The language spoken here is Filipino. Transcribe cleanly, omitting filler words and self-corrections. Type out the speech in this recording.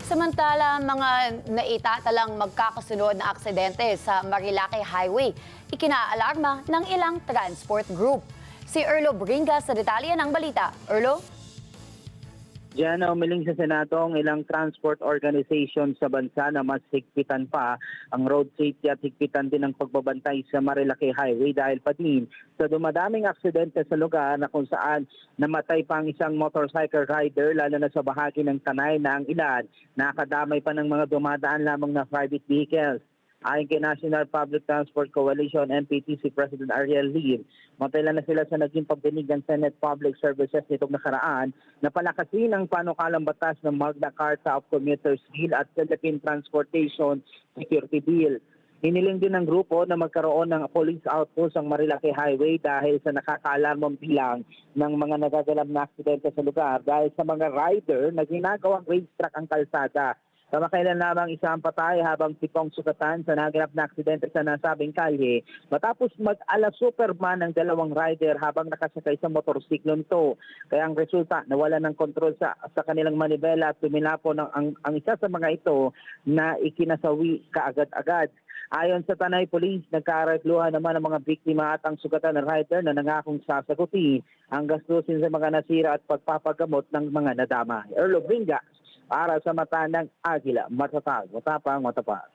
Samantala, mga naitatalang magkakasunod na aksidente sa Marilake Highway, ikinaalarma ng ilang transport group. Si Erlo Bringa sa detalye ng balita. Erlo? Diyan na umiling sa Senado ang ilang transport organization sa bansa na mas higpitan pa ang road safety at higpitan din ang pagbabantay sa Marilake Highway dahil pa din sa dumadaming aksidente sa lugar na kung saan namatay pa ang isang motorcycle rider lalo na sa bahagi ng Tanay na ang ilan nakadamay pa ng mga dumadaan lamang na private vehicles. Ayon kay National Public Transport Coalition, NPTC President Ariel Lim, mapailan na sila sa naging pagdinig ng Senate Public Services nitong nakaraan na palakasin ang panukalang batas ng Magna Carta of Commuters Bill at Philippine Transportation Security Bill. Hiniling din ng grupo na magkaroon ng police outpost ang Marilake Highway dahil sa nakakaalarmang bilang ng mga nagaganap na aksidente sa lugar dahil sa mga rider na ginagawang racetrack ang kalsada. Kamakailan lamang isang patay habang 7 sugatan sa naganap na aksidente sa nasabing kalye matapos mag-ala Superman ng dalawang rider habang nakasakay sa motorsiklo nito. Kaya ang resulta, nawala ng kontrol sa kanilang manibela at tumilapo ang isa sa mga ito na ikinasawi kaagad-agad. Ayon sa Tanay Police, nagkarekluhan naman ang mga biktima at ang sugatan ng rider na nangakong sasagutin ang gastusin sa mga nasira at pagpapagamot ng mga nadama. Erlo Bringa, para sa mata ng Agila, matatag, matapang, matapat.